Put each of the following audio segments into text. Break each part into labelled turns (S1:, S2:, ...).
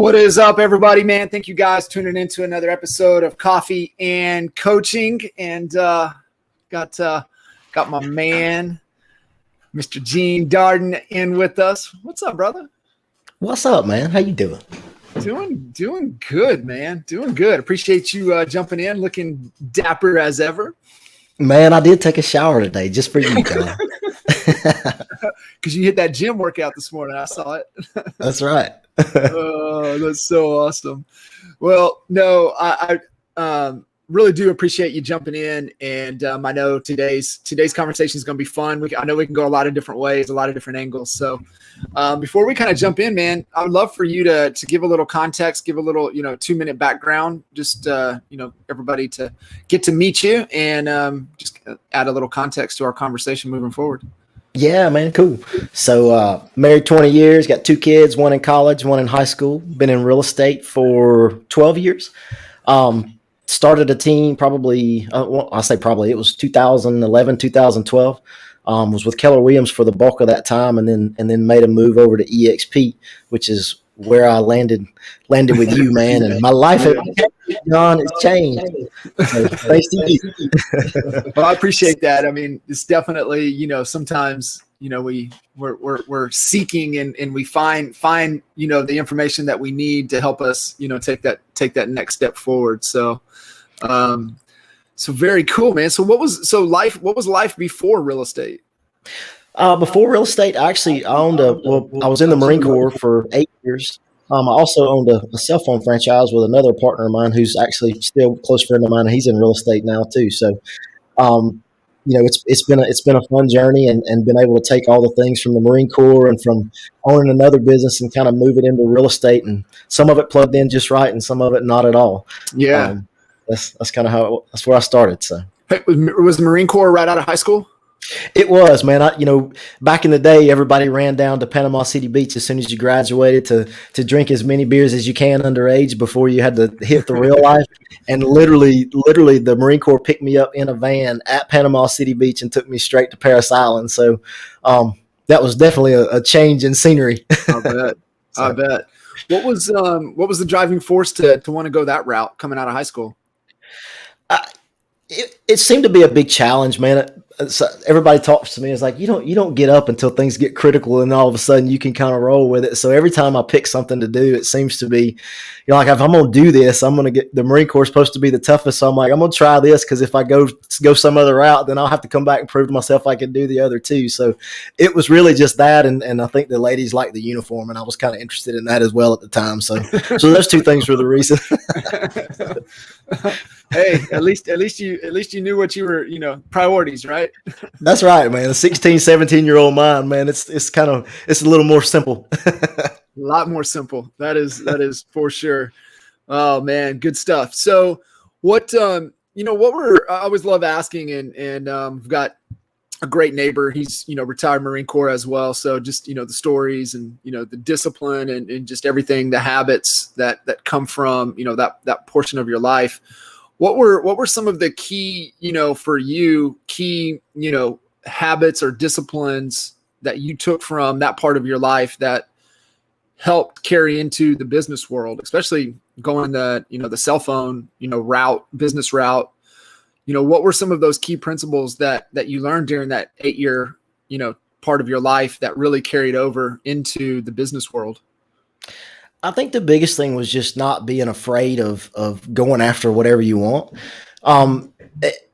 S1: What is up, everybody, man? Thank you guys tuning into another episode of Coffee and Coaching, and got my man, Mr. Gene Darden, in with us. What's up, brother?
S2: What's up, man? How you doing?
S1: Doing good, man. Doing good. Appreciate you jumping in, looking dapper as ever.
S2: Man, I did take a shower today just for you, guys.
S1: Because you hit that gym workout this morning. I saw it.
S2: That's right.
S1: Oh, that's so awesome. Well, no, I really do appreciate you jumping in, and I know today's conversation is going to be fun. I know we can go a lot of different ways, a lot of different angles. So before we kind of jump in, man, I would love for you to give a little context, give a little 2-minute background, just everybody to get to meet you, and just add a little context to our conversation moving forward.
S2: Yeah, man, cool. So married 20 years, got 2 kids, one in college, one in high school. Been in real estate for 12 years. Started a team probably, I say probably, it was 2011, 2012. Was with Keller Williams for the bulk of that time, and then made a move over to EXP, which is where I landed with you, man. And my life, John, has changed. So, thanks to you.
S1: Well, I appreciate that. I mean, it's definitely, sometimes, we're seeking and we find, the information that we need to help us, take that next step forward. So, so very cool, man. So what was life before real estate?
S2: Before real estate, I was in the Marine Corps for 8 years. I also owned a cell phone franchise with another partner of mine who's actually still a close friend of mine, and he's in real estate now too. So, it's been a fun journey, and been able to take all the things from the Marine Corps and from owning another business and kind of move it into real estate, and some of it plugged in just right, and some of it not at all.
S1: Yeah,
S2: that's kind of that's where I started. So,
S1: hey, was the Marine Corps right out of high school?
S2: It was, man. Back in the day, everybody ran down to Panama City Beach as soon as you graduated to drink as many beers as you can underage before you had to hit the real life. And literally, the Marine Corps picked me up in a van at Panama City Beach and took me straight to Paris Island. So that was definitely a change in scenery.
S1: I bet. I bet. What was the driving force to want to go that route coming out of high school?
S2: It seemed to be a big challenge, man. So everybody talks to me. It's like, you don't get up until things get critical, and all of a sudden you can kind of roll with it. So every time I pick something to do, it seems to be, like if I'm going to do this, I'm going to get the Marine Corps is supposed to be the toughest. So I'm like, I'm going to try this, because if I go some other route, then I'll have to come back and prove to myself I can do the other two. So it was really just that. And I think the ladies liked the uniform, and I was kind of interested in that as well at the time. So those two things were the reason.
S1: Hey, at least you knew what you were, priorities, right?
S2: That's right, man. A 16, 17-year-old mind, man, it's a little more simple.
S1: A lot more simple. That is for sure. Oh man, good stuff. So what I always love asking, and we've got a great neighbor. He's, retired Marine Corps as well. So just, the stories and, the discipline and just everything, the habits that come from, that portion of your life. What were some of the key, for you, habits or disciplines that you took from that part of your life that helped carry into the business world, especially going the cell phone, business route? What were some of those key principles that you learned during that 8-year, part of your life that really carried over into the business world?
S2: I think the biggest thing was just not being afraid of going after whatever you want.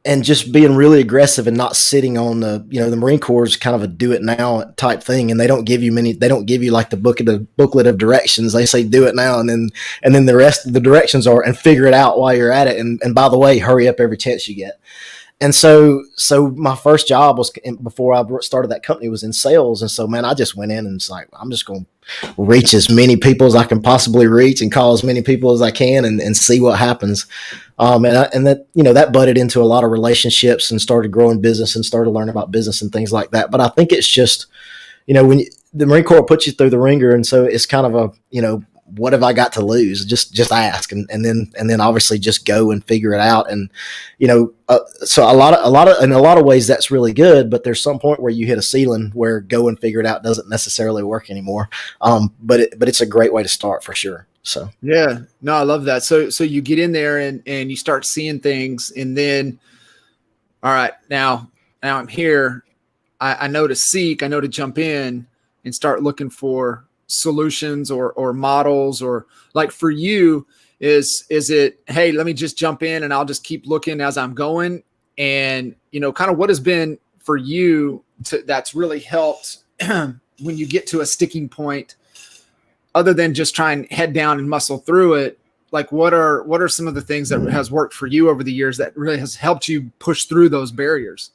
S2: And just being really aggressive and not sitting on the Marine Corps is kind of a do it now type thing. And they don't give you like the booklet of directions. They say do it now. And then the rest of the directions are, and figure it out while you're at it. And by the way, hurry up every chance you get. And so my first job was, before I started that company, was in sales. And so, man, I just went in and it's like, I'm just going to reach as many people as I can possibly reach and call as many people as I can and see what happens. And that butted into a lot of relationships and started growing business and started learning about business and things like that. But I think it's just, when the Marine Corps puts you through the ringer. And so it's kind of a, what have I got to lose? Just ask, and then obviously just go and figure it out. And so in a lot of ways that's really good, but there's some point where you hit a ceiling where go and figure it out doesn't necessarily work anymore. But it's a great way to start for sure. So
S1: Yeah, no, I love that. So you get in there and you start seeing things, and then, all right, now I'm here. I know to seek, I know to jump in and start looking for solutions or models, or like for you, is it, hey, let me just jump in and I'll just keep looking as I'm going, and kind of what has been for you that's really helped when you get to a sticking point, other than just try and head down and muscle through it. Like what are some of the things that has worked for you over the years that really has helped you push through those barriers?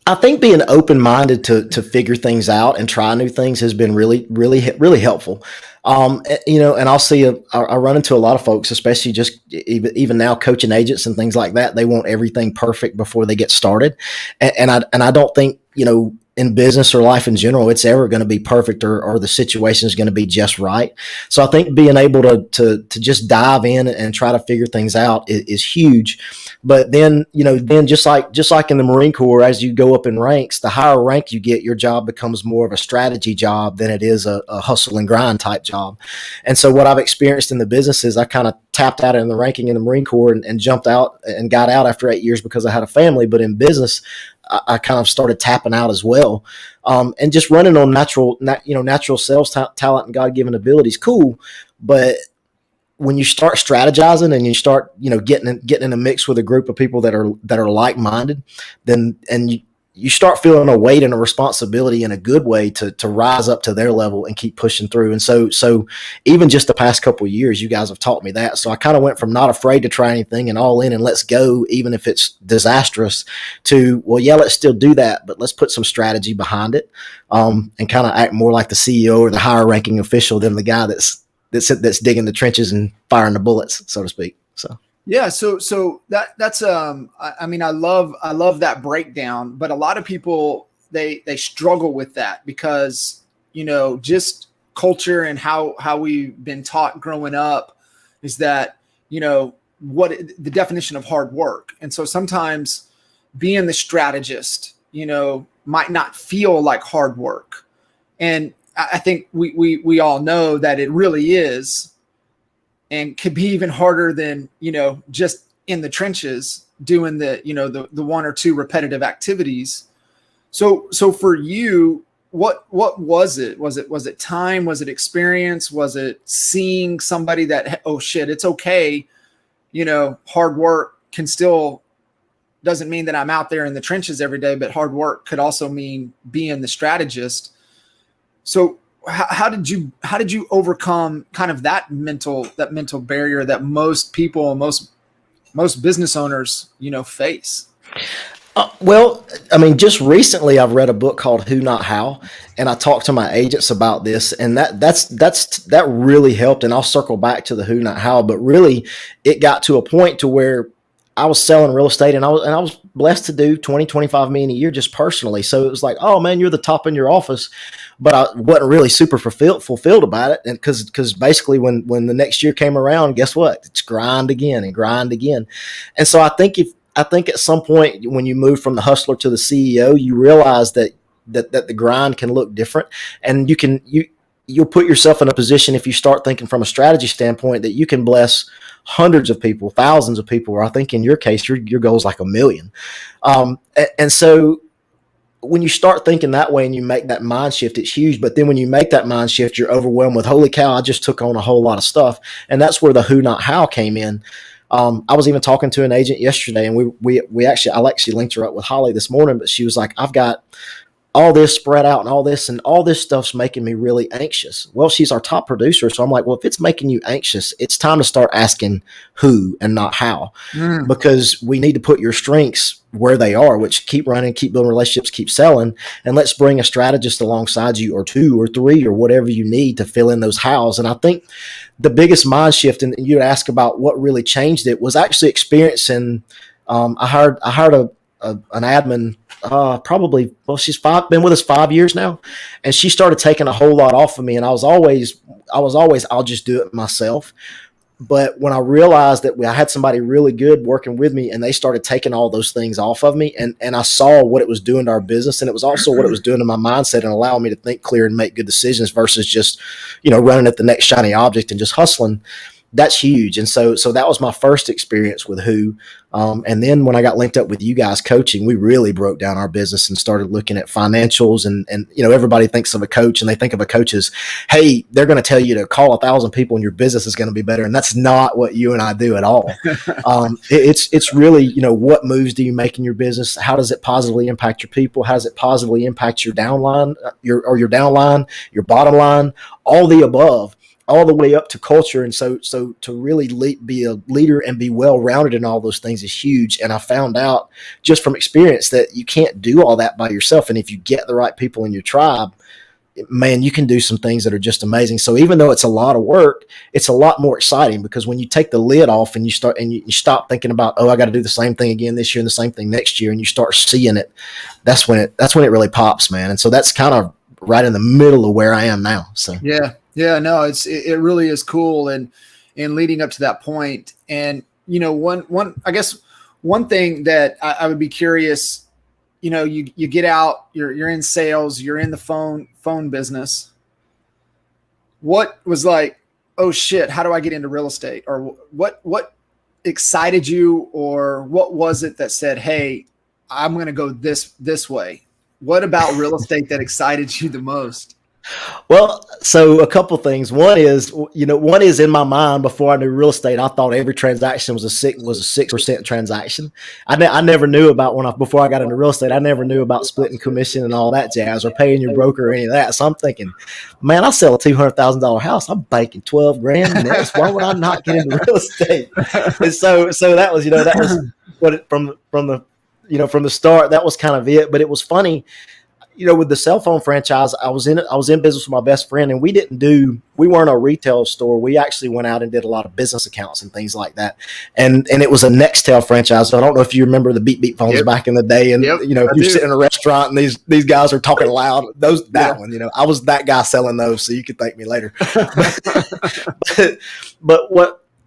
S2: I think being open-minded to figure things out and try new things has been really, really, really helpful. And I'll see, I run into a lot of folks, especially just even now coaching agents and things like that. They want everything perfect before they get started. And I don't think, in business or life in general, it's ever going to be perfect or the situation is going to be just right. So I think being able to just dive in and try to figure things out is huge. But then just like in the Marine Corps, as you go up in ranks, the higher rank you get, your job becomes more of a strategy job than it is a hustle and grind type job. And so what I've experienced in the business is I kind of tapped out in the ranking in the Marine Corps and jumped out and got out after 8 years because I had a family. But in business, I kind of started tapping out as well, and just running on natural sales talent and God-given abilities. Cool, but when you start strategizing and you start getting in a mix with a group of people that are like-minded, then you start feeling a weight and a responsibility in a good way to rise up to their level and keep pushing through. And so even just the past couple of years, you guys have taught me that. So I kind of went from not afraid to try anything and all in and let's go, even if it's disastrous, to, well, yeah, let's still do that, but let's put some strategy behind it, and kind of act more like the CEO or the higher ranking official than the guy that's digging the trenches and firing the bullets, so to speak. So.
S1: Yeah. So that's, I mean, I love that breakdown, but a lot of people, they struggle with that because, just culture and how we've been taught growing up is that, what the definition of hard work. And so sometimes being the strategist, might not feel like hard work. And I think we all know that it really is, and could be even harder than, just in the trenches doing the one or two repetitive activities. So for you, what was it? Was it time? Was it experience? Was it seeing somebody that, oh shit, it's okay. Hard work doesn't mean that I'm out there in the trenches every day, but hard work could also mean being the strategist. So how did you overcome kind of that mental barrier that most people, most business owners, face?
S2: Well, I mean, just recently I've read a book called Who Not How, and I talked to my agents about this, and that really helped. And I'll circle back to the Who Not How, but really it got to a point to where I was selling real estate and I was blessed to do 20, 25 million a year just personally. So it was like, oh man, you're the top in your office, but I wasn't really super fulfilled about it. And cause basically when the next year came around, guess what? It's grind again and grind again. And so I think at some point when you move from the hustler to the CEO, you realize that the grind can look different, and you'll put yourself in a position, if you start thinking from a strategy standpoint, that you can bless hundreds of people, thousands of people, or I think in your case, your goal is like 1 million. And so when you start thinking that way and you make that mind shift, it's huge. But then when you make that mind shift, you're overwhelmed with, holy cow, I just took on a whole lot of stuff. And that's where the who, not how came in. I was even talking to an agent yesterday, and I actually linked her up with Holly this morning, but she was like, I've got all this spread out and all this stuff's making me really anxious. Well, she's our top producer. So I'm like, well, if it's making you anxious, it's time to start asking who and not how, because we need to put your strengths where they are, which keep running, keep building relationships, keep selling. And let's bring a strategist alongside you, or two or three, or whatever you need to fill in those hows. And I think the biggest mind shift, and you'd ask about what really changed it, was actually experiencing, I hired an admin, she's been with us 5 years now, and she started taking a whole lot off of me. And I was always, I'll just do it myself. But when I realized that I had somebody really good working with me, and they started taking all those things off of me, and I saw what it was doing to our business, and it was also what it was doing to my mindset and allowing me to think clear and make good decisions versus just, running at the next shiny object and just hustling. That's huge. And so that was my first experience with Who. And then when I got linked up with you guys coaching, we really broke down our business and started looking at financials. And everybody thinks of a coach, and they think of a coach as, hey, they're going to tell you to call 1,000 people and your business is going to be better. And that's not what you and I do at all. It's really, what moves do you make in your business? How does it positively impact your people? How does it positively impact your downline, your downline, your bottom line, all the above, all the way up to culture. And so to really be a leader and be well-rounded in all those things is huge. And I found out just from experience that you can't do all that by yourself. And if you get the right people in your tribe, man, you can do some things that are just amazing. So even though it's a lot of work, it's a lot more exciting, because when you take the lid off and you stop thinking about, I got to do the same thing again this year and the same thing next year, and you start seeing it, that's when it really pops, man. And so that's kind of right in the middle of where I am now. So
S1: yeah, no, it really is cool. And leading up to that point, and I guess one thing that I would be curious, you get out, you're in sales, you're in the phone business. What was like, oh shit, how do I get into real estate? Or what excited you, or what was it that said, hey, I'm going to go this way? What about real estate that excited you the most?
S2: Well, so a couple things. One is in my mind, before I knew real estate, I thought every transaction was a 6% transaction. I never knew about before I got into real estate, I never knew about splitting commission and all that jazz, or paying your broker or any of that. So I'm thinking, man, I sell a $200,000 house, I'm banking $12,000 next. Why would I not get into real estate? And so that was what from the start, that was kind of it. But it was funny. With the cell phone franchise, I was in business with my best friend, and we weren't a retail store. We actually went out and did a lot of business accounts and things like that. And it was a Nextel franchise. So I don't know if you remember the beep phones back in the day. And, if you're sitting in a restaurant and these guys are talking loud, one, I was that guy selling those. So you could thank me later. but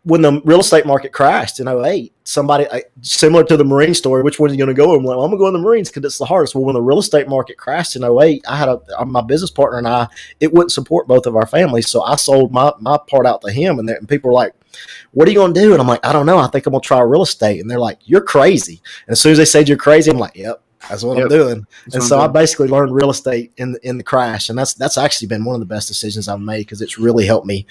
S2: when the real estate market crashed in 2008, somebody similar to the Marine story, which one are you going to go? I'm like, well, I'm going to go in the Marines because it's the hardest. Well, when the real estate market crashed in 2008, I had my business partner and it wouldn't support both of our families. So I sold my part out to him, and people were like, what are you going to do? And I'm like, I don't know. I think I'm going to try real estate. And they're like, you're crazy. And as soon as they said you're crazy, I'm like, yep. That's what I'm doing. And so I basically learned real estate in the crash. And that's actually been one of the best decisions I've made, because it's really helped me,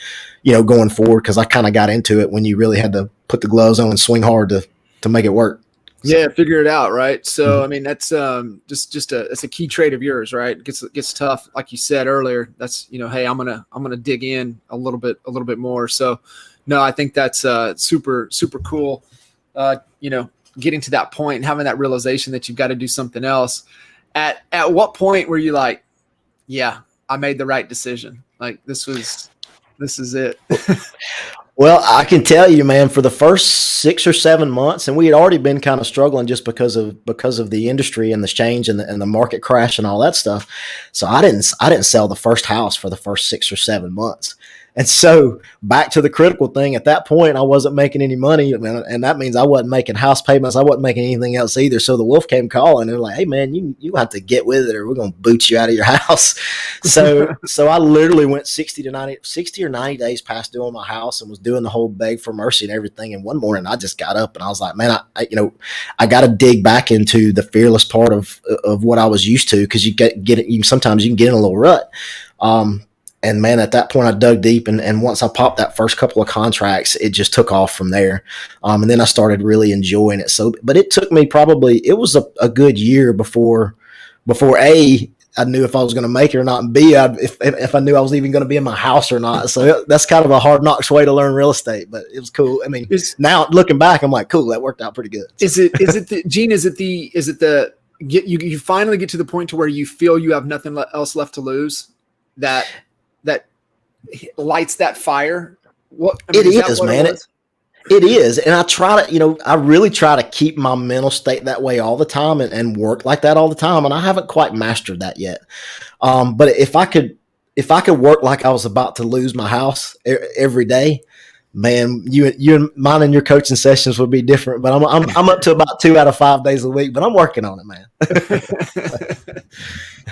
S2: going forward, because I kind of got into it when you really had to put the gloves on and swing hard to make it work. So. Yeah,
S1: figure it out, right? So I mean, that's it's a key trait of yours, right? It gets tough, like you said earlier. That's hey, I'm gonna dig in a little bit more. So no, I think that's super cool. Getting to that point and having that realization that you've got to do something else. At what point were you like, yeah, I made the right decision? Like this is it.
S2: Well, I can tell you, man, for the first 6 or 7 months, and we had already been kind of struggling just because of the industry and the change and the market crash and all that stuff. So I didn't sell the first house for the first 6 or 7 months. And so back to the critical thing, at that point, I wasn't making any money. And that means I wasn't making house payments. I wasn't making anything else either. So the wolf came calling, and they're like, hey man, you have to get with it, or we're going to boot you out of your house. So I literally went 60 or 90 days past doing my house, and was doing the whole beg for mercy and everything. And one morning I just got up and I was like, man, I got to dig back into the fearless part of what I was used to. 'Cause sometimes you can get in a little rut. And man, at that point I dug deep, and once I popped that first couple of contracts, it just took off from there. And then I started really enjoying it. But it took me it was a good year before I knew if I was going to make it or not, and B, if I knew I was even going to be in my house or not. So that's kind of a hard knocks way to learn real estate, but it was cool. I mean, now looking back, I'm like, cool, that worked out pretty good.
S1: Gene, you finally get to the point to where you feel you have nothing else left to lose, that lights that fire?
S2: It is, man. It is. And I really try to keep my mental state that way all the time, and work like that all the time. And I haven't quite mastered that yet. But if I could work like I was about to lose my house every day, man, you and mine and your coaching sessions would be different, but I'm up to about 2 out of 5 days a week, but I'm working on it, man.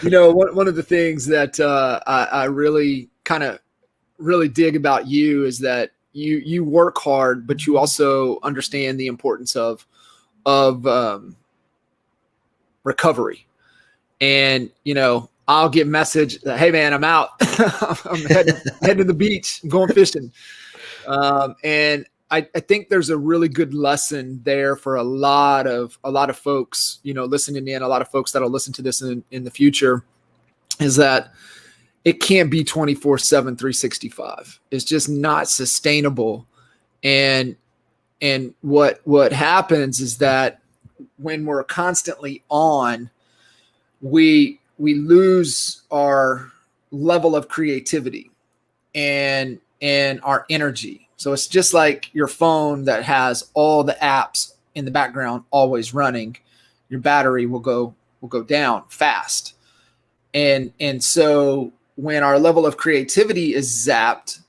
S1: One of the things that I really really dig about you is that you work hard, but you also understand the importance of recovery. And I'll get message that, hey man, I'm out. I'm heading to the beach. I'm going fishing. And I think there's a really good lesson there for a lot of folks, listening in, a lot of folks that'll listen to this in the future, is that it can't be 24/7, 365. It's just not sustainable. And what happens is that when we're constantly on, we lose our level of creativity and our energy. So it's just like your phone that has all the apps in the background always running. Your battery will go down fast. And so when our level of creativity is zapped,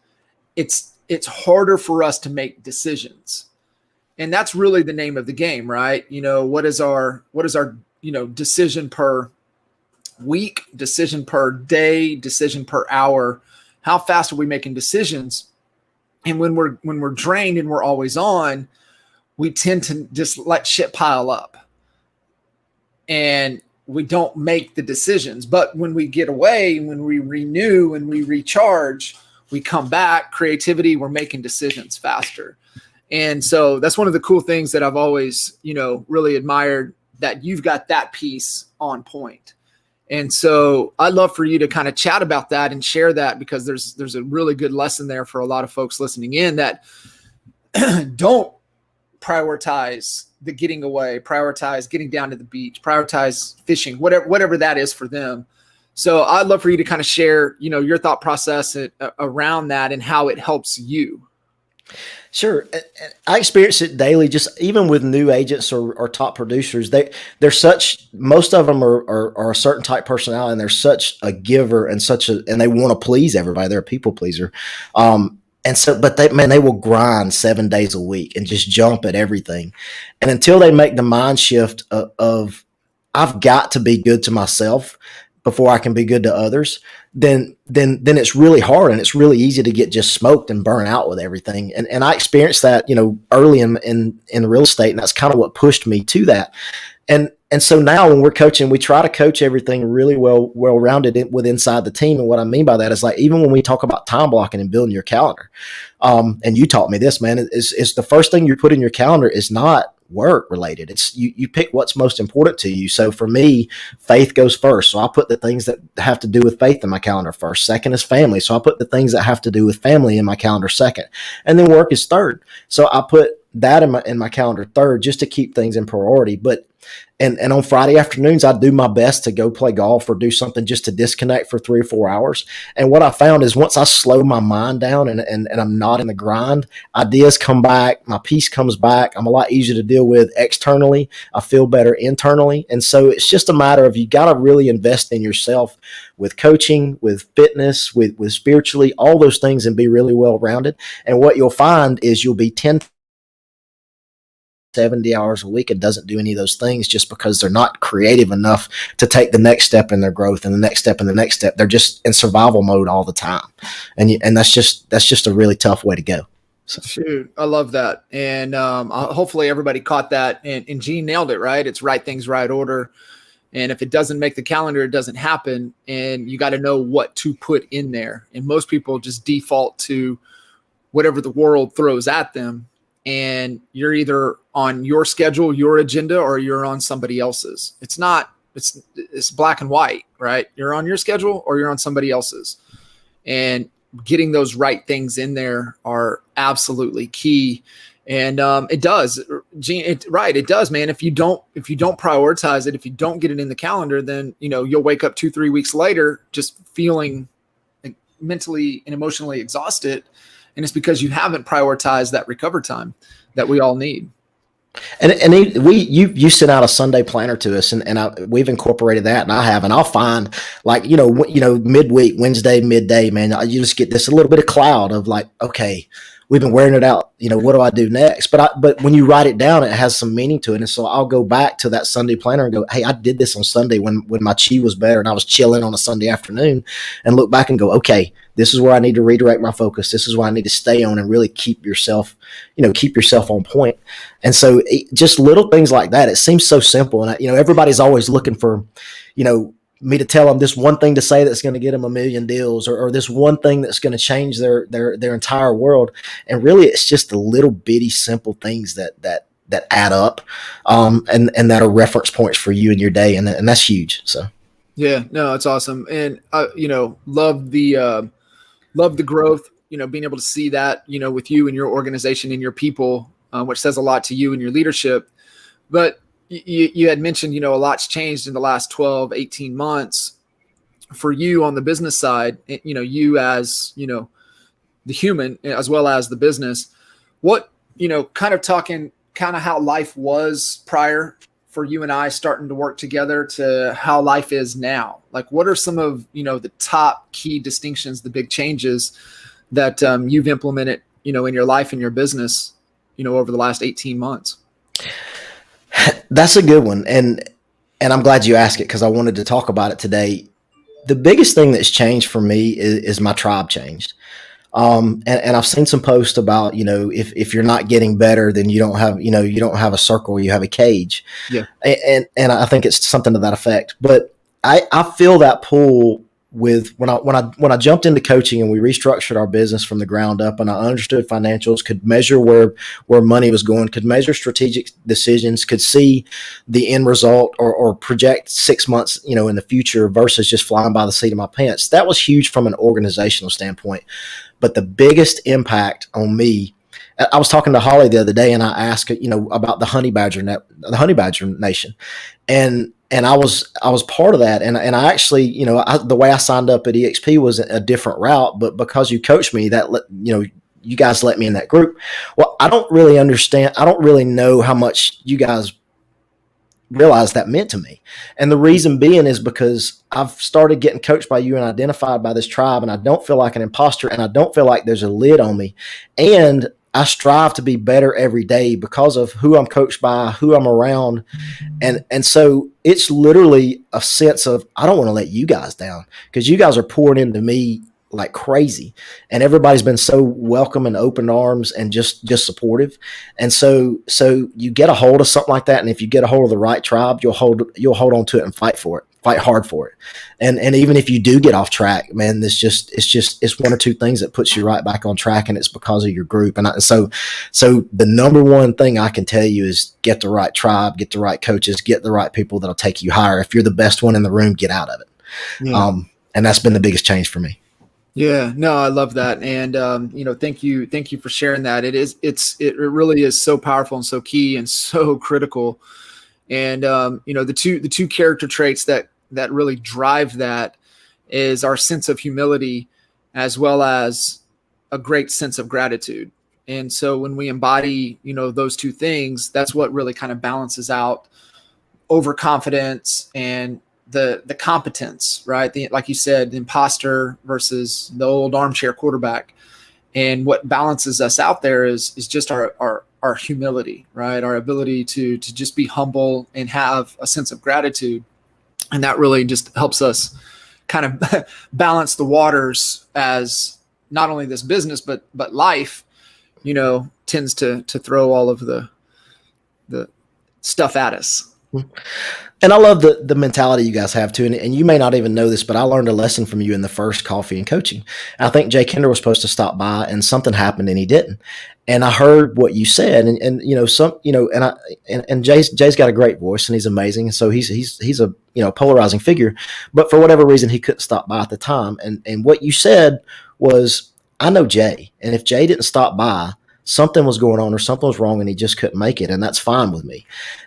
S1: it's harder for us to make decisions. And that's really the name of the game, right? What is our decision per week, decision per day, decision per hour? How fast are we making decisions? And when we're drained and we're always on, we tend to just let shit pile up. And we don't make the decisions. But when we get away, when we renew and we recharge, we come back, creativity, we're making decisions faster. And so that's one of the cool things that I've always, really admired, that you've got that piece on point. And so I'd love for you to kind of chat about that and share that, because there's a really good lesson there for a lot of folks listening in that don't prioritize the getting away, prioritize getting down to the beach, prioritize fishing, whatever that is for them. So I'd love for you to kind of share, your thought process around that and how it helps you.
S2: Sure. I experience it daily, just even with new agents or top producers. Most of them are a certain type personality, and they're such a giver and and they want to please everybody. They're a people pleaser. But they will grind 7 days a week and just jump at everything. And until they make the mind shift of I've got to be good to myself before I can be good to others, then it's really hard, and it's really easy to get just smoked and burn out with everything. And I experienced that, early in real estate, and that's kind of what pushed me to that. And so now when we're coaching, we try to coach everything really well-rounded with inside the team. And what I mean by that is, like, even when we talk about time blocking and building your calendar, and you taught me this, man, is the first thing you put in your calendar is not work related. It's you pick what's most important to you. So for me, faith goes first. So I put the things that have to do with faith in my calendar first. Second is family. So I put the things that have to do with family in my calendar second. And then work is third. So I put that in my calendar third, just to keep things in priority. But and on Friday afternoons, I do my best to go play golf or do something just to disconnect for 3 or 4 hours. And what I found is, once I slow my mind down and I'm not in the grind, ideas come back, my peace comes back. I'm a lot easier to deal with externally. I feel better internally. And so it's just a matter of, you got to really invest in yourself with coaching, with fitness, with spiritually, all those things, and be really well-rounded. And what you'll find is you'll be 70 hours a week and doesn't do any of those things, just because they're not creative enough to take the next step in their growth and the next step and the next step. They're just in survival mode all the time. And that's just a really tough way to go. So.
S1: Shoot, I love that. And hopefully everybody caught that. And Gene nailed it, right? It's right things, right order. And if it doesn't make the calendar, it doesn't happen. And you got to know what to put in there. And most people just default to whatever the world throws at them. And you're either on your schedule, your agenda, or you're on somebody else's. It's black and white, right? You're on your schedule or you're on somebody else's. And getting those right things in there are absolutely key. And it does, Gene, it does, man. If you don't prioritize it, if you don't get it in the calendar, then, you'll wake up 2-3 weeks later just feeling like mentally and emotionally exhausted. And it's because you haven't prioritized that recover time that we all need.
S2: And you sent out a Sunday planner to us, and we've incorporated that, and I have, and I'll find, like, midweek, Wednesday, midday, man, you just get this a little bit of cloud of like, okay, we've been wearing it out. What do I do next? But when you write it down, it has some meaning to it. And so I'll go back to that Sunday planner and go, hey, I did this on Sunday when my chi was better and I was chilling on a Sunday afternoon, and look back and go, okay, this is where I need to redirect my focus. This is where I need to stay on and really keep yourself on point. And so just little things like that. It seems so simple. And everybody's always looking for, me to tell them this one thing to say that's going to get them a million deals, or this one thing that's going to change their entire world. And really, it's just the little bitty simple things that add up, and that are reference points for you in your day. And that's huge. So.
S1: Yeah, no, it's awesome. And, love the growth, being able to see that, with you and your organization and your people, which says a lot to you and your leadership. But you had mentioned, a lot's changed in the last 12, 18 months for you on the business side, you as, the human as well as the business. What, kind of how life was prior for you and I starting to work together to how life is now. Like, what are some of, the top key distinctions, the big changes that you've implemented, in your life and your business, over the last 18 months?
S2: That's a good one. And I'm glad you asked it, because I wanted to talk about it today. The biggest thing that's changed for me is my tribe changed. And I've seen some posts about, if you're not getting better, then you don't have a circle, you have a cage.
S1: Yeah.
S2: And I think it's something to that effect. But I feel that pull with when I jumped into coaching and we restructured our business from the ground up, and I understood financials, could measure where money was going, could measure strategic decisions, could see the end result or project 6 months, in the future versus just flying by the seat of my pants. That was huge from an organizational standpoint. But the biggest impact on me, I was talking to Holly the other day, and I asked, about the Honey Badger Nation, and I was part of that, and I actually, the way I signed up at EXP was a different route, but because you coached me, you guys let me in that group. Well, I don't really understand. I don't really know how much you guys realize that meant to me. And the reason being is because I've started getting coached by you and identified by this tribe, and I don't feel like an imposter, and I don't feel like there's a lid on me. And I strive to be better every day because of who I'm coached by, who I'm around. And so it's literally a sense of, I don't want to let you guys down, because you guys are pouring into me like crazy, and everybody's been so welcome and open arms and just supportive. And so you get a hold of something like that. And if you get a hold of the right tribe, you'll hold on to it and fight hard for it. And even if you do get off track, man, it's one or two things that puts you right back on track, and it's because of your group. And so the number one thing I can tell you is get the right tribe, get the right coaches, get the right people that'll take you higher. If you're the best one in the room, get out of it. Yeah. And that's been the biggest change for me.
S1: Yeah, no, I love that. And, thank you for sharing that. It really is so powerful and so key and so critical. And, the two character traits that really drive that is our sense of humility, as well as a great sense of gratitude. And so when we embody, those two things, that's what really kind of balances out overconfidence and the competence, right? Like you said, the imposter versus the old armchair quarterback. And what balances us out there is just our humility, right? Our ability to just be humble and have a sense of gratitude. And that really just helps us kind of balance the waters, as not only this business, but life, tends to throw all of the stuff at us.
S2: And I love the mentality you guys have too. And you may not even know this, but I learned a lesson from you in the first Coffee and Coaching. I think Jay Kinder was supposed to stop by, and something happened and he didn't. And I heard what you said, and Jay's got a great voice and he's amazing. So he's a polarizing figure, but for whatever reason, he couldn't stop by at the time. And what you said was, I know Jay, and if Jay didn't stop by, something was going on or something was wrong and he just couldn't make it. And that's fine with me.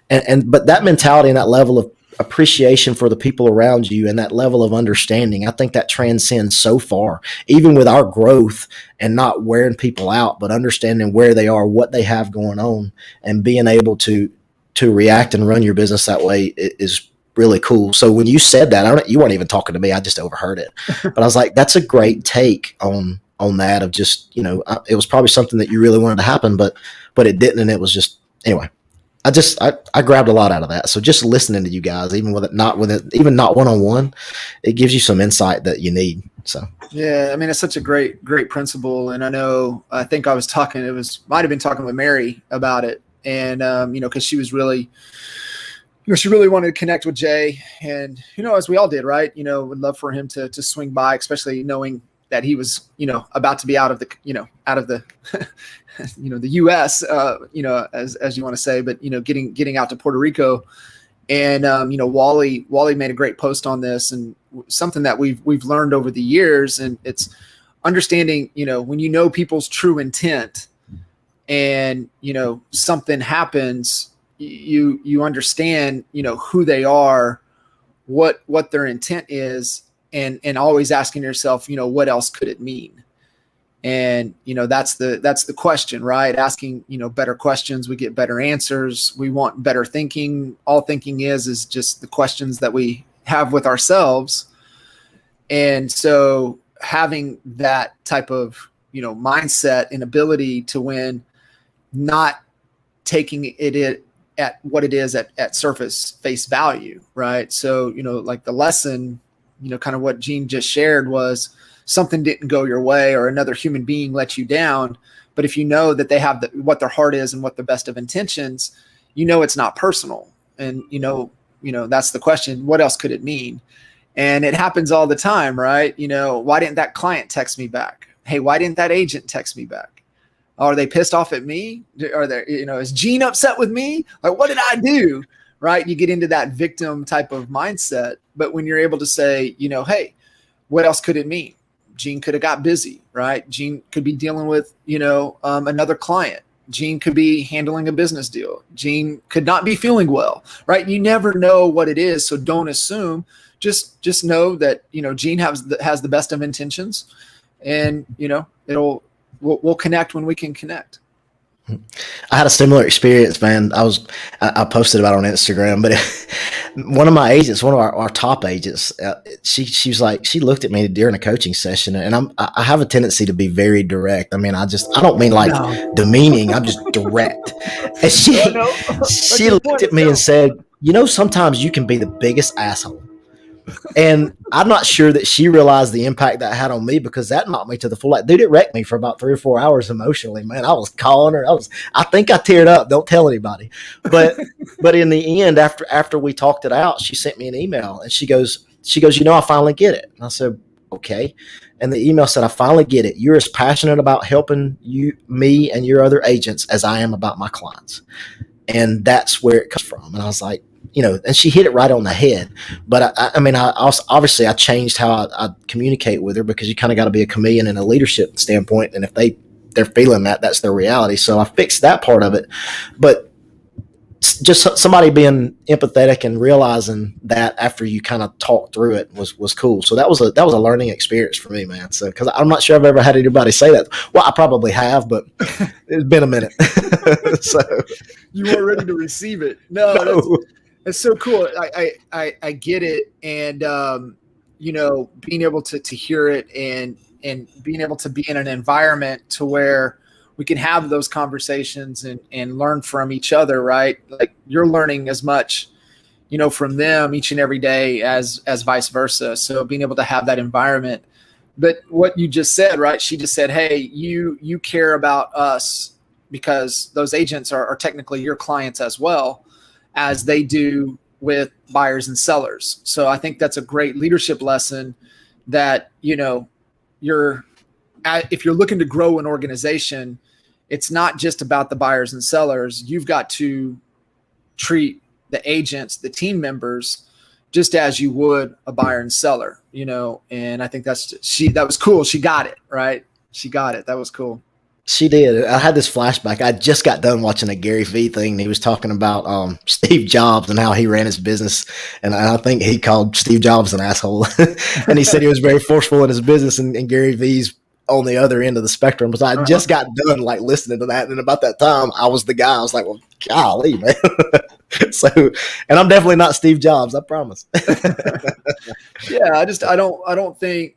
S2: But that mentality and that level of appreciation for the people around you and that level of understanding, I think that transcends so far, even with our growth, and not wearing people out, but understanding where they are, what they have going on, and being able to react and run your business that way is really cool. So when you said that, you weren't even talking to me. I just overheard it, but I was like, that's a great take on on that of just, it was probably something that you really wanted to happen, but it didn't. And it was just, anyway, I grabbed a lot out of that. So just listening to you guys, even not one-on-one, it gives you some insight that you need. So.
S1: Yeah. I mean, it's such a great principle. And I think I was might've been talking with Mary about it. And, cause she was really, she really wanted to connect with Jay, and, as we all did, right. Would love for him to swing by, especially knowing that he was, about to be out of the the U.S., as you want to say, but, getting out to Puerto Rico. And, Wally made a great post on this, and something that we've learned over the years. And it's understanding, when people's true intent and, something happens, you understand, who they are, what their intent is, and always asking yourself, what else could it mean? And, that's the question, right? Asking, better questions, we get better answers. We want better thinking. All thinking is just the questions that we have with ourselves. And so having that type of, mindset and ability to win, not taking it at what it is at surface face value, right? So, like the lesson, kind of what Gene just shared was, something didn't go your way or another human being let you down. But if you know that they have what their heart is and what the best of intentions, it's not personal. And, that's the question. What else could it mean? And it happens all the time, right? Why didn't that client text me back? Hey, why didn't that agent text me back? Are they pissed off at me? Are they, is Gene upset with me? Like, what did I do? Right? You get into that victim type of mindset. But when you're able to say, hey, what else could it mean? Gene could have got busy, right? Gene could be dealing with, another client. Gene could be handling a business deal. Gene could not be feeling well, right? You never know what it is. So don't assume, just know that, Gene has the best of intentions, and, we'll connect when we can connect.
S2: I had a similar experience, man. I posted about it on Instagram, but one of my agents, one of our top agents, she was like, she looked at me during a coaching session, and I have a tendency to be very direct. I mean, I don't mean like demeaning. I'm just direct. And she looked at me and said, sometimes you can be the biggest asshole. And I'm not sure that she realized the impact that had on me, because that knocked me to the floor. Like, dude, it wrecked me for about 3 or 4 hours emotionally, man. I was calling her. I think I teared up. Don't tell anybody. But in the end, after we talked it out, she sent me an email, and she goes, I finally get it. And I said, okay. And the email said, I finally get it. You're as passionate about helping me and your other agents as I am about my clients. And that's where it comes from. And I was like, and she hit it right on the head. But I also, obviously I changed how I communicate with her, because you kind of got to be a chameleon in a leadership standpoint. And if they're feeling that's their reality. So I fixed that part of it. But just somebody being empathetic and realizing that after you kind of talk through it was cool. So that was a learning experience for me, man. So, cause I'm not sure I've ever had anybody say that. Well, I probably have, but it's been a minute. So
S1: you weren't ready to receive it. No. It's so cool. I get it. And, being able to hear it and being able to be in an environment to where we can have those conversations and learn from each other, right? Like, you're learning as much, from them each and every day as vice versa. So being able to have that environment. But what you just said, right? She just said, hey, you care about us, because those agents are technically your clients as well as they do with buyers and sellers. So I think that's a great leadership lesson that, if you're looking to grow an organization, it's not just about the buyers and sellers. You've got to treat the agents, the team members, just as you would a buyer and seller, and I think that was cool. She got it, right? She got it. That was cool.
S2: She did. I had this flashback. I just got done watching a Gary Vee thing, and he was talking about Steve Jobs and how he ran his business. And I think he called Steve Jobs an asshole. And he said he was very forceful in his business, and Gary Vee's on the other end of the spectrum. So I just got done listening to that. And about that time, I was the guy. I was like, well, golly, man. So, and I'm definitely not Steve Jobs, I promise.
S1: Yeah. I don't think,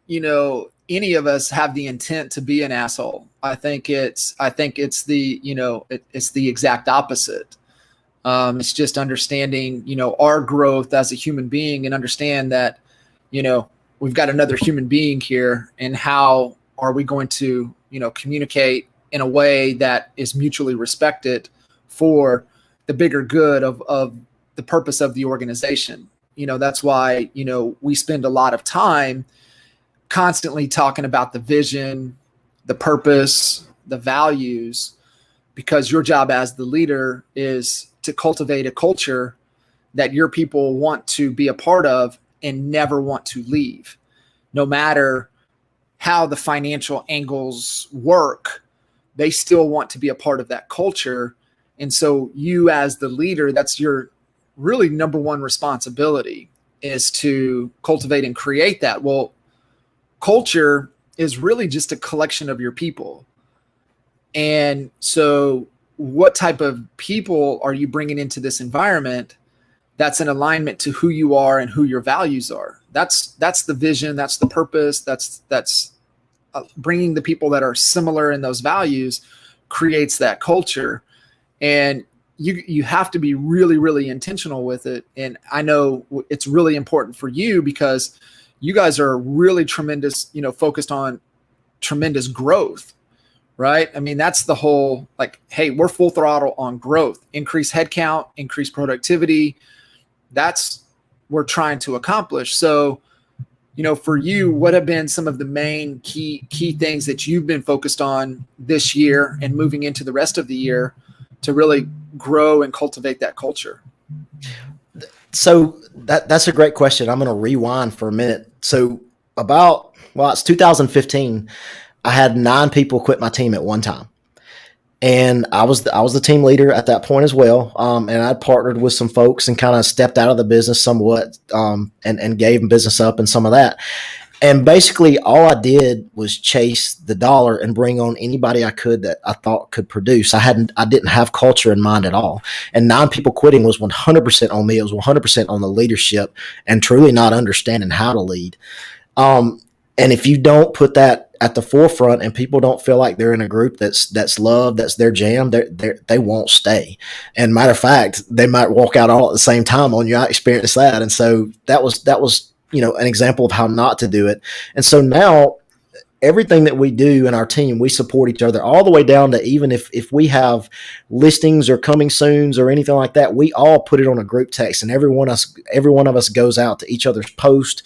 S1: any of us have the intent to be an asshole. I think it's the, it's the exact opposite. It's just understanding, our growth as a human being, and understand that, we've got another human being here, and how are we going to, communicate in a way that is mutually respected for the bigger good of the purpose of the organization. That's why, we spend a lot of time constantly talking about the vision, the purpose, the values, because your job as the leader is to cultivate a culture that your people want to be a part of and never want to leave. No matter how the financial angles work, they still want to be a part of that culture. And so you as the leader, that's your really number one responsibility, is to cultivate and create that. Well, culture is really just a collection of your people. And so what type of people are you bringing into this environment that's in alignment to who you are and who your values are? That's the vision. That's the purpose. That's bringing the people that are similar in those values creates that culture. And you have to be really, really intentional with it. And I know it's really important for you, because you guys are really tremendous, focused on tremendous growth, right? I mean, that's the whole, like, hey, we're full throttle on growth, increase headcount, increase productivity. That's we're trying to accomplish. So, for you, what have been some of the main key things that you've been focused on this year and moving into the rest of the year to really grow and cultivate that culture?
S2: So that's a great question. I'm going to rewind for a minute. So it's 2015. I had 9 people quit my team at one time, and I was the team leader at that point as well. And I partnered with some folks and kind of stepped out of the business somewhat, and gave them business up and some of that. And basically all I did was chase the dollar and bring on anybody I could that I thought could produce. I didn't have culture in mind at all. And 9 people quitting was 100% on me. It was 100% on the leadership and truly not understanding how to lead. And if you don't put that at the forefront and people don't feel like they're in a group that's loved, that's their jam, they won't stay. And matter of fact, they might walk out all at the same time on you. I experienced that. And so that was an example of how not to do it. And so now everything that we do in our team, we support each other all the way down to even if we have listings or coming soons or anything like that, we all put it on a group text, and every one of us goes out to each other's post,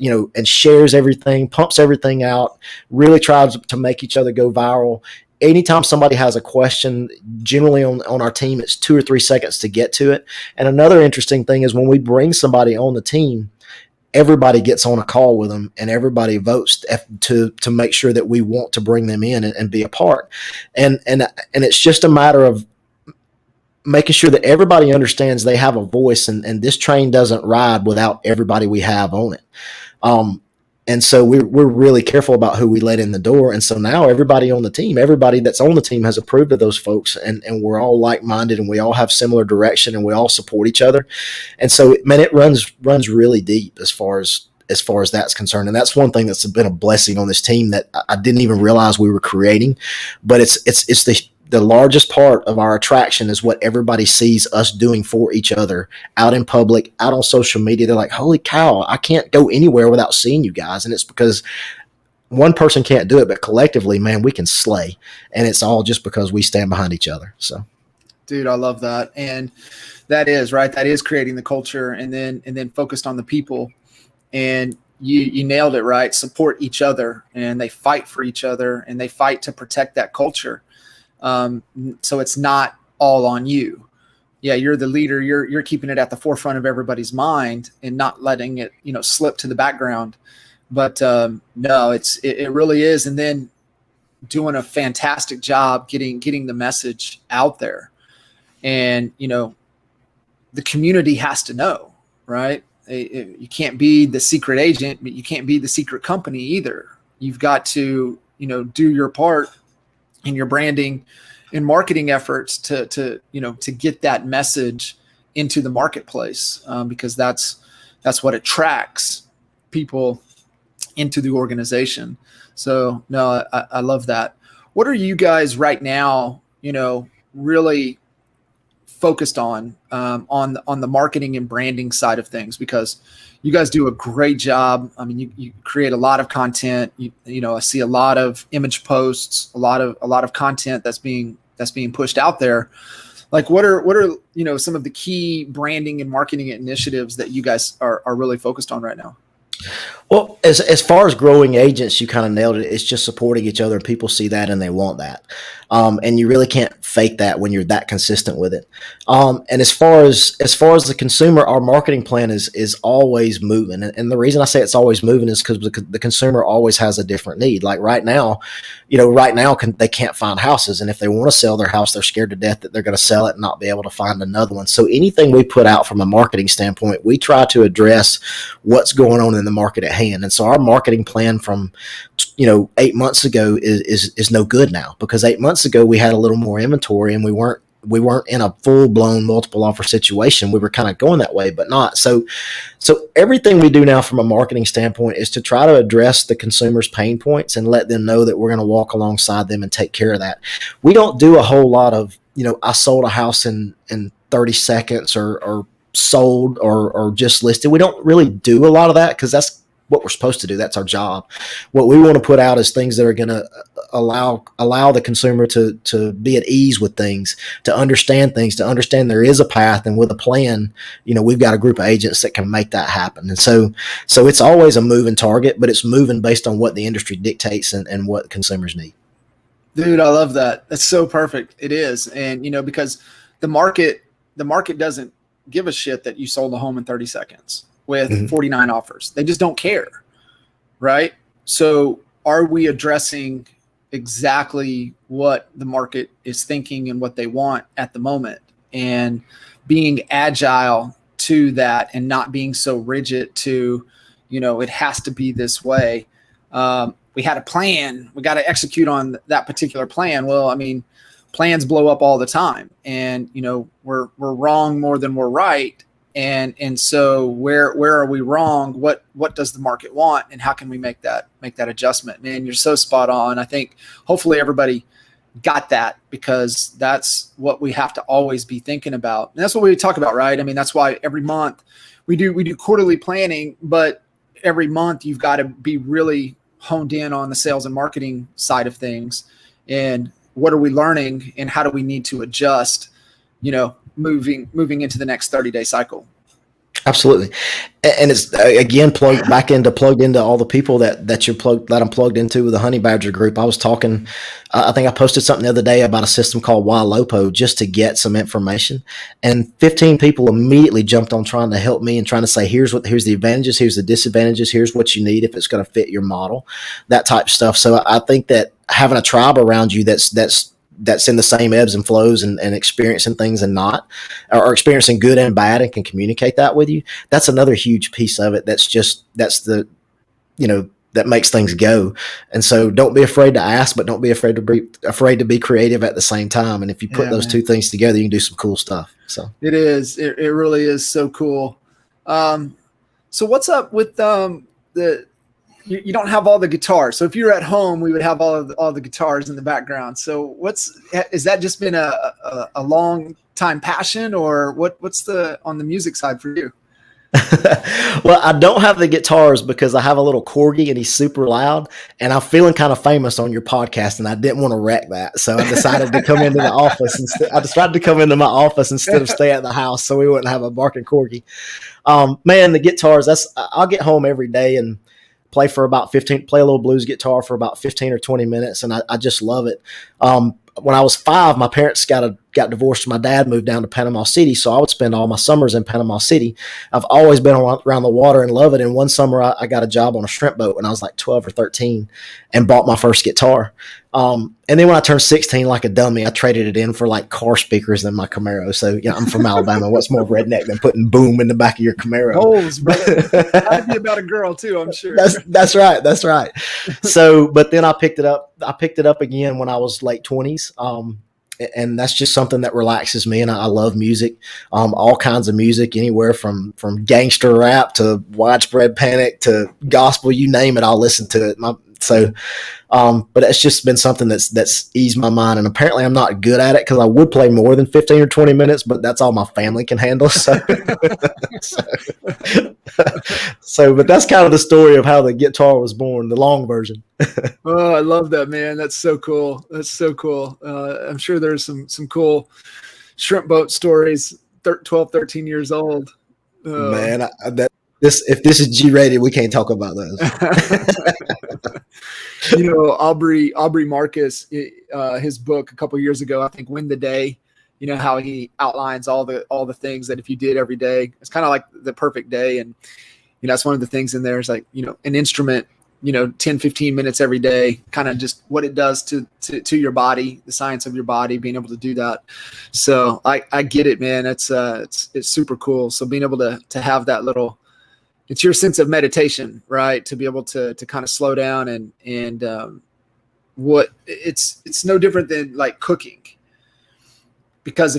S2: and shares everything, pumps everything out, really tries to make each other go viral. Anytime somebody has a question, generally on our team, it's 2 or 3 seconds to get to it. And another interesting thing is when we bring somebody on the team, everybody gets on a call with them and everybody votes to make sure that we want to bring them in and be a part. And it's just a matter of making sure that everybody understands they have a voice, and this train doesn't ride without everybody we have on it. And so we're really careful about who we let in the door. And so now everybody that's on the team has approved of those folks, and we're all like-minded, and we all have similar direction, and we all support each other. And so, man, it runs really deep as far as that's concerned. And that's one thing that's been a blessing on this team that I didn't even realize we were creating, but it's the largest part of our attraction is what everybody sees us doing for each other out in public, out on social media. They're like, holy cow, I can't go anywhere without seeing you guys. And it's because one person can't do it, but collectively, man, we can slay. And it's all just because we stand behind each other. So,
S1: dude, I love that. And that is right. That is creating the culture, and then focused on the people. And you nailed it, right? Support each other, and they fight for each other, and they fight to protect that culture. So it's not all on you. Yeah, you're the leader. You're keeping it at the forefront of everybody's mind and not letting it, slip to the background. But no, it really is. And then doing a fantastic job getting the message out there. And the community has to know, right? You can't be the secret agent, but you can't be the secret company either. You've got to do your part in your branding and marketing efforts to get that message into the marketplace, because that's what attracts people into the organization. So no, I love that. What are you guys right now, really focused on the marketing and branding side of things? Because you guys do a great job. I mean, you create a lot of content. I see a lot of image posts, a lot of content that's being pushed out there. Like what are some of the key branding and marketing initiatives that you guys are really focused on right now?
S2: Well, as far as growing agents, you kind of nailed it. It's just supporting each other. People see that and they want that. And you really can't fake that when you're that consistent with it. And as far as the consumer, our marketing plan is always moving. And the reason I say it's always moving is because the consumer always has a different need. Like right now, they can't find houses. And if they want to sell their house, they're scared to death that they're going to sell it and not be able to find another one. So anything we put out from a marketing standpoint, we try to address what's going on in the market at hand. And so our marketing plan from 8 months ago is no good now, because 8 months ago we had a little more inventory and we weren't in a full-blown multiple offer situation. We were kind of going that way, but not. So everything we do now from a marketing standpoint is to try to address the consumer's pain points and let them know that we're going to walk alongside them and take care of that. We don't do a whole lot of, I sold a house in 30 seconds or sold or just listed. We don't really do a lot of that because that's what we're supposed to do. That's our job. What we want to put out is things that are going to allow the consumer to be at ease with things, to understand things, to understand there is a path, and with a plan, we've got a group of agents that can make that happen. And so it's always a moving target, but it's moving based on what the industry dictates and what consumers need.
S1: Dude, I love that. That's so perfect. It is. And because the market doesn't give a shit that you sold a home in 30 seconds with 49 offers. They just don't care, right? So are we addressing exactly what the market is thinking and what they want at the moment, and being agile to that and not being so rigid to, it has to be this way. We had a plan. We got to execute on that particular plan. Well, I mean, plans blow up all the time, and we're wrong more than we're right. And so where are we wrong? What does the market want, and how can we make that adjustment? Man, you're so spot on. I think hopefully everybody got that, because that's what we have to always be thinking about. And that's what we talk about, right? I mean, that's why every month we do quarterly planning, but every month you've got to be really honed in on the sales and marketing side of things. And what are we learning, and how do we need to adjust, moving into the next 30-day cycle?
S2: Absolutely. And it's again plugged into all the people that I'm plugged into with the Honey Badger group. I was talking, I think I posted something the other day about a system called YLOPO just to get some information, and 15 people immediately jumped on trying to help me and trying to say, here's the advantages, here's the disadvantages, here's what you need if it's going to fit your model, that type of stuff. So I think that having a tribe around you that's in the same ebbs and flows and experiencing things and not, or experiencing good and bad, and can communicate that with you, that's another huge piece of it. That makes things go. And so don't be afraid to ask, but don't be afraid to be creative at the same time. And if you put those two things together, you can do some cool stuff. So
S1: it really is so cool. So what's up with you don't have all the guitars. So if you're at home, we would have all the guitars in the background. So is that just been a long time passion, or what's on the music side for you?
S2: Well, I don't have the guitars because I have a little corgi and he's super loud, and I'm feeling kind of famous on your podcast, and I didn't want to wreck that. So I decided to come into the office my office instead of stay at the house, so we wouldn't have a barking corgi. Man, the guitars, I'll get home every day and play a little blues guitar for about 15 or 20 minutes. And I just love it. When I was 5, my parents got divorced. My dad moved down to Panama City. So I would spend all my summers in Panama City. I've always been around the water and love it. And one summer I got a job on a shrimp boat when I was like 12 or 13 and bought my first guitar. And then when I turned 16, like a dummy, I traded it in for like car speakers in my Camaro. So, I'm from Alabama. What's more redneck than putting boom in the back of your Camaro?
S1: Goals, brother. That'd be about a girl too, I'm sure.
S2: That's right. So, but then I picked it up again when I was late 20s. And that's just something that relaxes me. And I love music, all kinds of music, anywhere from gangster rap to Widespread Panic to gospel, you name it, I'll listen to it. So, but it's just been something that's eased my mind. And apparently I'm not good at it because I would play more than 15 or 20 minutes, but that's all my family can handle. So, but that's kind of the story of how the guitar was born, the long version.
S1: Oh, I love that, man. That's so cool. That's so cool. I'm sure there's some cool shrimp boat stories, 12, 13 years old.
S2: Man, if this is G-rated, we can't talk about those.
S1: Aubrey Marcus, his book a couple years ago, I think, Win the Day, how he outlines all the things that if you did every day, it's kind of like the perfect day. And, that's one of the things in there is like, an instrument, 10, 15 minutes every day, kind of just what it does to your body, the science of your body, being able to do that. So I get it, man. It's super cool. So being able to have that little, it's your sense of meditation, right? To be able to kind of slow down and it's no different than like cooking, because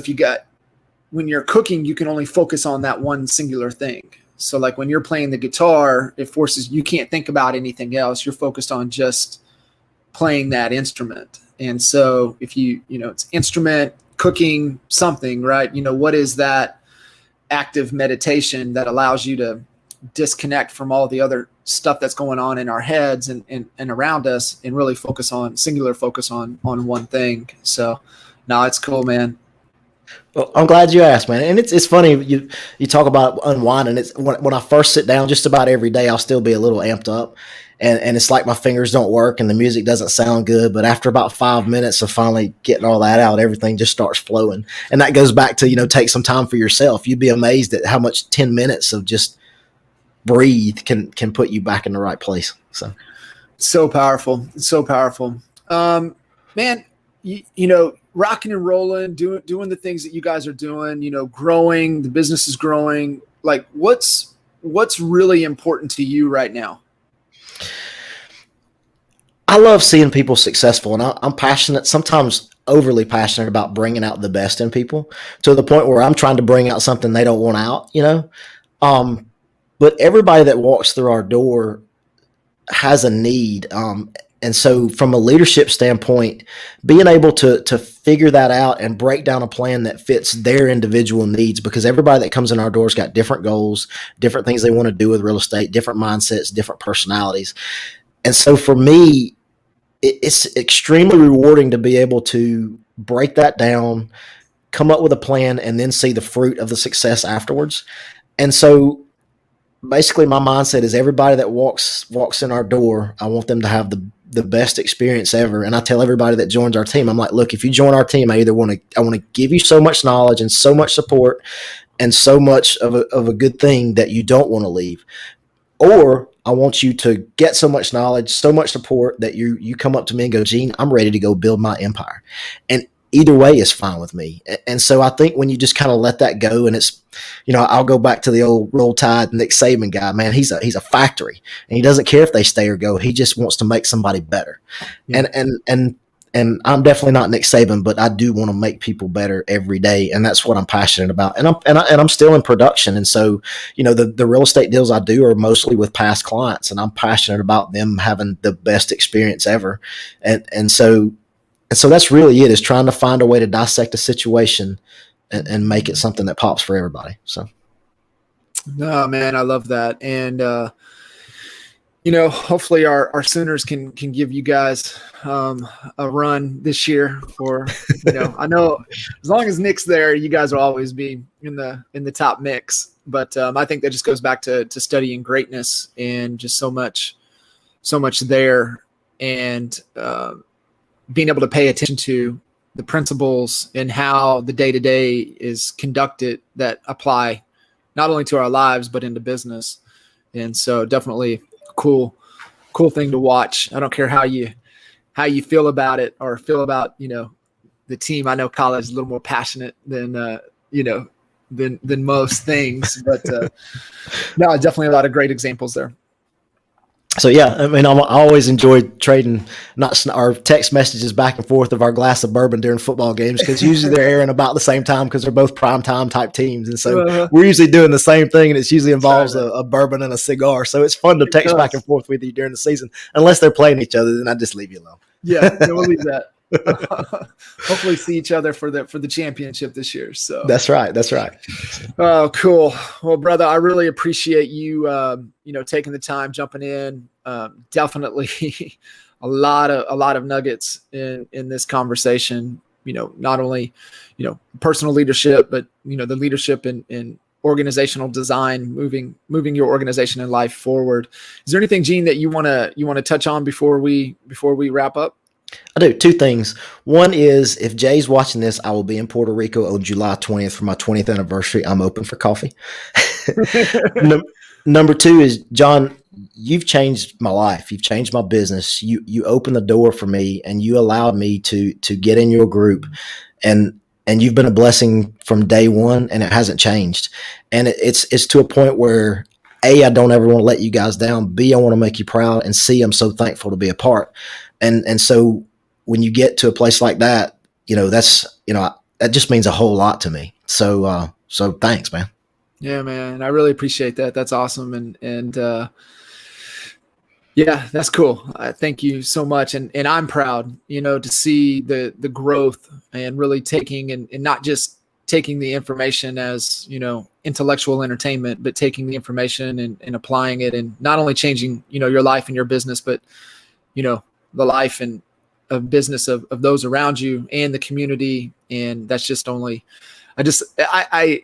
S1: when you're cooking, you can only focus on that one singular thing. So like when you're playing the guitar, you can't think about anything else. You're focused on just playing that instrument. And so if it's instrument, cooking, something, right? What is that active meditation that allows you to disconnect from all the other stuff that's going on in our heads and around us and really focus on one thing. So no, it's cool, man.
S2: Well, I'm glad you asked, man. And it's funny you talk about unwinding. It's when I first sit down, just about every day, I'll still be a little amped up, and it's like my fingers don't work and the music doesn't sound good. But after about 5 minutes of finally getting all that out, everything just starts flowing. And that goes back to take some time for yourself. You'd be amazed at how much 10 minutes of just breathe can put you back in the right place. So
S1: powerful. It's so powerful, man. Rocking and rolling, doing the things that you guys are doing, growing, the business is growing. Like what's really important to you right now?
S2: I love seeing people successful, and I'm passionate, sometimes overly passionate about bringing out the best in people to the point where I'm trying to bring out something they don't want out, but everybody that walks through our door has a need. And so from a leadership standpoint, being able to figure that out and break down a plan that fits their individual needs, because everybody that comes in our doors got different goals, different things they want to do with real estate, different mindsets, different personalities. And so for me, it's extremely rewarding to be able to break that down, come up with a plan, and then see the fruit of the success afterwards. And so basically my mindset is everybody that walks in our door, I want them to have the best experience ever. And I tell everybody that joins our team, I'm like, look, if you join our team, I want to give you so much knowledge and so much support and so much of a good thing that you don't want to leave. Or I want you to get so much knowledge, so much support that you come up to me and go, Gene, I'm ready to go build my empire. And either way is fine with me. And so I think when you just kind of let that go, and it's, I'll go back to the old Roll Tide Nick Saban guy, man, he's a factory and he doesn't care if they stay or go. He just wants to make somebody better. Yeah. And I'm definitely not Nick Saban, but I do want to make people better every day. And that's what I'm passionate about. And I'm still in production. And so, the real estate deals I do are mostly with past clients, and I'm passionate about them having the best experience ever. And so that's really it, is trying to find a way to dissect a situation and make it something that pops for everybody. So.
S1: No, man, I love that. And, hopefully our Sooners can give you guys a run this year for, I know as long as Nick's there, you guys will always be in the top mix. But I think that just goes back to studying greatness and just so much there. And, being able to pay attention to the principles and how the day-to-day is conducted that apply not only to our lives, but into business. And so definitely cool thing to watch. I don't care how you feel about it or feel about, the team. I know college is a little more passionate than most things, but no, definitely a lot of great examples there.
S2: So yeah, I mean, I always enjoyed trading our text messages back and forth of our glass of bourbon during football games, because usually they're airing about the same time because they're both prime time type teams, and so we're usually doing the same thing, and it usually involves a bourbon and a cigar. So it's fun to text back and forth with you during the season, unless they're playing each other. Then I just leave you alone.
S1: Yeah, we'll leave that. Hopefully see each other for the championship this year. So
S2: that's right.
S1: Oh, cool. Well, brother, I really appreciate you taking the time, jumping in. Definitely a lot of nuggets in this conversation. Not only personal leadership, but the leadership in organizational design, moving your organization and life forward. Is there anything, Gene, that you want to touch on before we wrap up?
S2: I do. Two things. One is, if Jay's watching this, I will be in Puerto Rico on July 20th for my 20th anniversary. I'm open for coffee. Number two is, John, you've changed my life. You've changed my business. You opened the door for me, and you allowed me to get in your group, and you've been a blessing from day one, and it hasn't changed. And it's to a point where, A, I don't ever want to let you guys down. B, I want to make you proud, and C, I'm so thankful to be a part. And so when you get to a place like that, that just means a whole lot to me. So thanks, man.
S1: Yeah, man. I really appreciate that. That's awesome. And yeah, that's cool. Thank you so much. And I'm proud, to see the growth, and really taking and not just taking the information as, intellectual entertainment, but taking the information and applying it, and not only changing, your life and your business, but, the life and of business of those around you and the community. And that's just only, I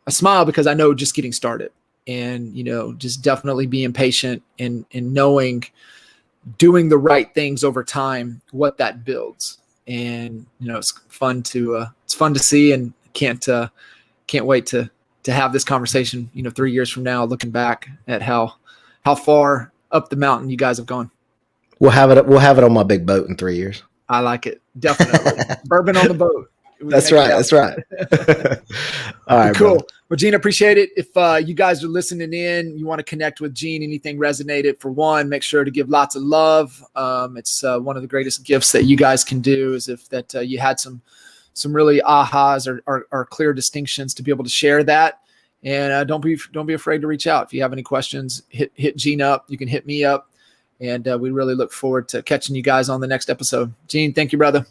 S1: smile because I know just getting started, and, just definitely being patient and knowing, doing the right things over time, what that builds. And, it's fun to see, and can't wait to have this conversation, 3 years from now, looking back at how far up the mountain you guys have gone.
S2: We'll have it on my big boat in 3 years.
S1: I like it. Definitely. Bourbon on the boat.
S2: That's right. All right,
S1: cool.
S2: brother.
S1: Well, Gene, appreciate it. If you guys are listening in, you want to connect with Gene, anything resonated, for one, make sure to give lots of love. It's one of the greatest gifts that you guys can do, is if you had some really ahas or clear distinctions to be able to share that. And don't be afraid to reach out. If you have any questions, hit Gene up. You can hit me up. And we really look forward to catching you guys on the next episode. Gene, thank you, brother.